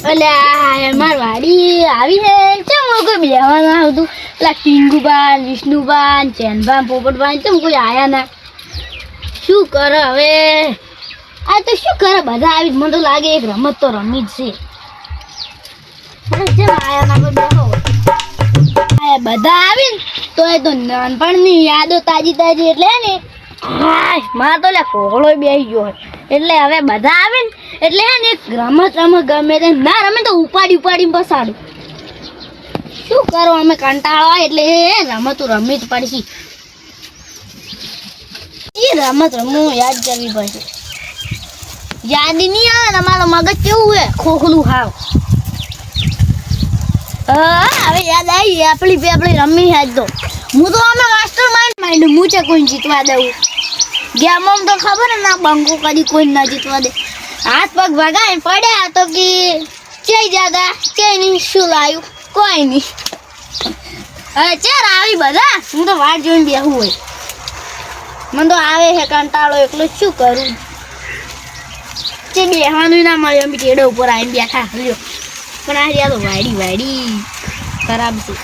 અલ્યા માર વાડી આવી છે કેમ કોઈ બેહવાના આવતું પેલા ટીંગુબાન વિષ્ણુબાન ચેનબાન પોપટબાન કેમ કોઈ આયા ના શું કરે હવે આ તો શું કરે બધા આવી મને તો લાગે એક રમત તો રમી જ છે જેમ આયા ના કોઈ બેહો બધા આવીને તો એ તો નાનપણની યાદો તાજી તાજી એટલે ને હાય માર તો લે કોહળો બેહી ગયો એટલે હવે બધા આવે ને એટલે હે ને રમત ગમે તે ના રમે તો ઉપાડી પસાડું શું કરો અમે કંટાળો એટલે રમતું રમી જ પડશે એ રમત રમવું યાદ કરવી પડશે યાદ નહીં આવે ને અમારો મગજ કેવું હે ખોખલું હાવ હવે યાદ આવી આપણી રમી યાદ તો હું તો અમે માસ્ટર માઇન્ડ હું છે કોઈ જીતવા દઉં ગેમમાં તો ખબર ને ના બંકો કદી કોઈ ના જીતવા દે હાથ પગ ભગાય પડ્યા તો કે જઈ જતા કે નહીં શું લાવ્યું કોઈ નહીં હવે ચાર આવી બધા હું તો વાટ જોઈને બેહું હોય મને તો આવે છે કંટાળો એકલો શું કરું જે બેહવાનું ના મળે અમે ટેડા ઉપર આવીને બેઠા લ્યો પણ આ રહ્યા તો વાડી ખરાબ છે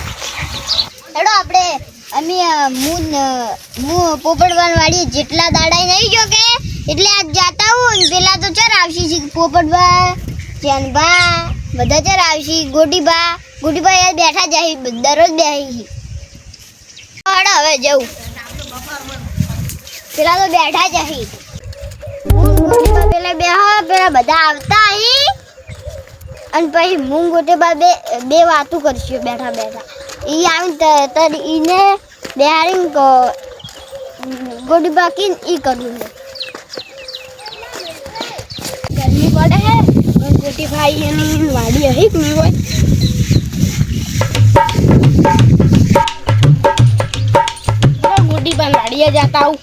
હેડો આપણે અમે હું પોપટવાન વાડી જેટલા દાડા નહીં જો કે એટલે આજ જાતા હું પેલા તો ચાર આવશી પોપટબા ચેનબા બધા ચાર આવશી ગોટીબા યાર બેઠા જાય દરરોજ બેહી હેડો હવે જવું પેલા તો બેઠા જાય ગોટીબા પેલા બધા આવતા અહીં અને પછી હું ગોટીબા બે વાતું કરશું બેઠા એ આવીને એને બેહાડીને ગોડી બાકી ઈ કરવું ગરમી પડે હે ગોટી ભાઈ એની વાડી હઈ નહીં હોય ગોટી પણ વાડીએ જતા આવું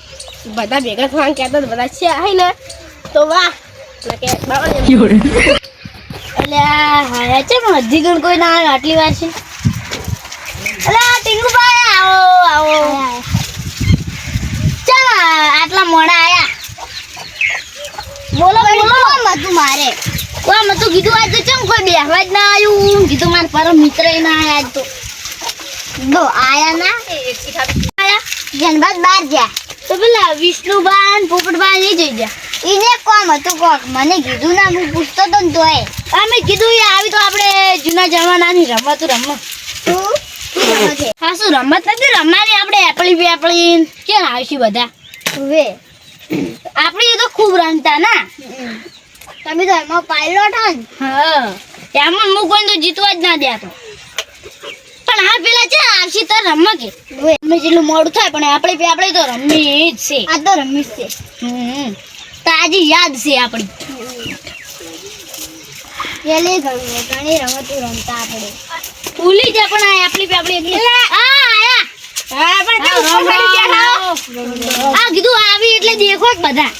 બધા ભેગા થવાનું કહેતા બધા છે આઈ ને તો વાહ એટલે હા છે પણ હજી પણ કોઈ ના આવે આટલી વાર છે અલા ટીંગુભાઈ આવો ચાલ આટલા મોડા આયા બોલો મતું મારે કોમ હતું કીધું આજ તો ચમ કોઈ બેહવા જ ના આવ્યું કીધું મારા પરમ મિત્ર ના આયા આજ તો દો આયા ના આયા જનબાદ બહાર જા તો પેલા વિષ્ણુબાન પોપટબાન એ જઈ ગયા એને કોમ હતું કોક મને કીધું ના હું પૂછતો તો ને તોય અમે કીધું એ આવી તો આપણે જૂના જમાનાની રમત હા શું રમત નથી રમવાની આપણે એપળી ક્યાં આવશે બધા વે આપણે એ તો ખૂબ રમતા ના તમે તો એમાં પાયલોટ હન હા એમાં હું કોઈ તો જીતવા જ ના દેતો પણ હા પેલા છે આવશે તો રમવા કે અમે જેટલું મોડું થાય પણ આપણે તો રમી જ છે આ તો રમીશ છે તો આજે યાદ છે આપણી ઘણી રમતો રમતા આપણે ભૂલી જા પણ આપણી એકલી કીધું આવી એટલે દેખો જ બધા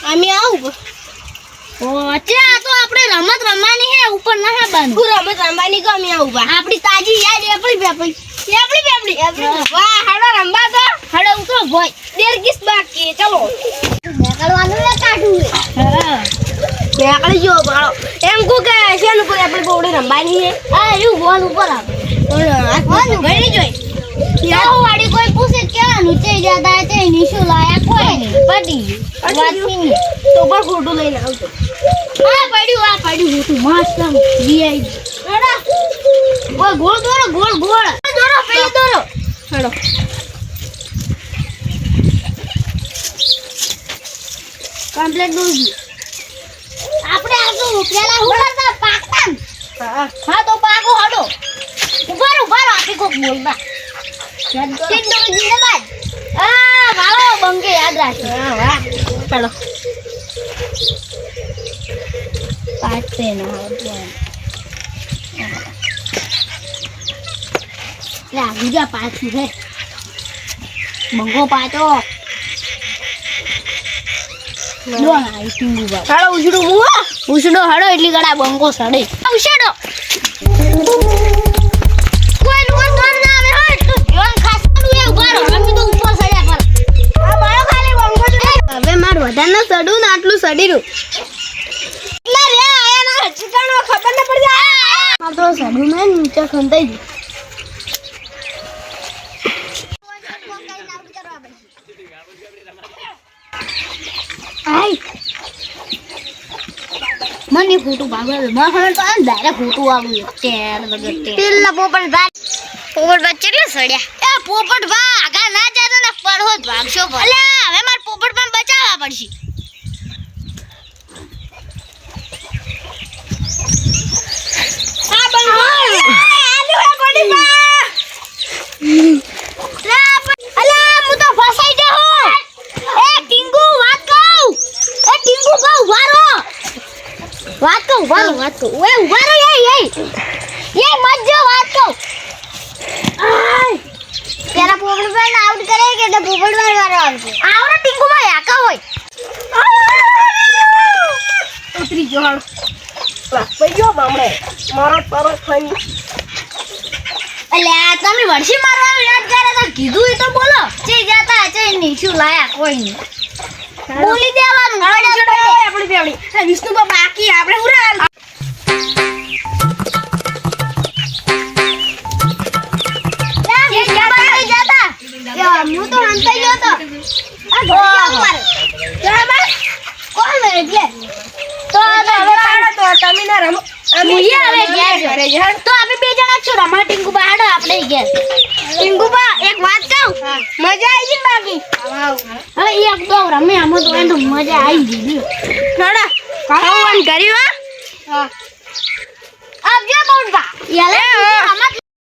અમે આવું ઓ અચ્છા આ તો આપણે રમત રમવાની હે ઉપર ના હાબાનું રમત રમવાની તો અમે આવું આપણી તાજી યાદ આપણી વાહ હાડો રમવા તો હાડો ઉતરો ભાઈ દેર કિસ બાકી ચલો નીકળવાનું ને કાઢું હા નીકળી જો ભાળો એમ કો કે શેનું કોઈ આપણે બોડે રમવાની હે આ એવું બોલ ઉપર આવે ગણી જોઈ યાર વાડી કોઈ પૂછે ક્યાં નીચે જતા છે નીચું લાયા કોઈ નહીં પડી વાતની તો પર ફોટો લઈને આવજો આ પડ્યું હું મસ્ત વીઆઈ હેડા ઓય ગોળ દોરો પેલો દોરો હેડો કમ્પ્લીટ દોજી આપણે આ તો પેલા ઉડતા પાકતા હા તો પાકો હડો ઉભારો આપી કોક બોલતા યાદ દો જીંદાબાદ વાળો બંકે યાદ રાખજો વાહ ચાલો પાછે ના લા બીજા પાછું છે બંકો પાછો ઉછડો હડો એટલી ગળા બંકો સડે ઉછડો કોઈ નું તો ના આવે હટ તો જોન ખાસનું એ ઉભારો અમે તો ઉપર સડ્યા પર આ બાળો ખાલી બંકો હવે માર વધારે ન સડું ને આટલું સડીરું એટલે રે આયા ના હચકાણો ખબર પેલો સાડું ને નીચે ખંતાઈ ગયું. આય મને ફોટો ભાગે મને ખબર તો આ ડાયરેક્ટ ફોટો આવ્યું તેર વગર તે પેલા પોપટ કેટલા સડ્યા એ પોપટ ભા આગા ના જાતો ને પડહો જ ભાગશો પર અલ્યા હવે માર પોપટ પણ બચાવવા પડશે આ બંધ અલ્યા હું તો ફસાઈ જાઉં. એ ટીંગુ વાત કહું. એ ટીંગુ બહુ વારો વાત કહું ઓએ ઉભા રહો એ મત વાત કહું. આય પેલા પોપટ પણ આઉટ કરે કે એટલે પોપટ વાળો આવશે આવડે ટીંગુ માં યાકા હોય. ઉતરી જો હાલ પૈયો બામણે મારો તારો ખાઈ અલ્યા તમે વર્ષી મારવા યાદ કરે તો કીધું એ તો બોલો ચી જાતા ચઈ નહીં શું લાયા કોઈ નહીં બોલી દેવાનું આપણી બેવડી વિષ્ણુ બાકી આપણે ઉરા હું તો હંતાઈ ગયો તો આ ઘરે કેવું મારે કોણ એટલે તો હવે પાડો તો તમે ના રમો મુઈએ હવે ઘેર તો અમે બે જણા છો રમા ટીંગુ બાડો આપણે ઘેર ટીંગુ બા એક વાત કહું મજા આવી ગઈ બાકી હવે એક તો રમે આમાં તો એમ તો મજા આવી ગઈ થોડા ખાવાનું કર્યું હા આવજો બોલ બા યાલે આમાં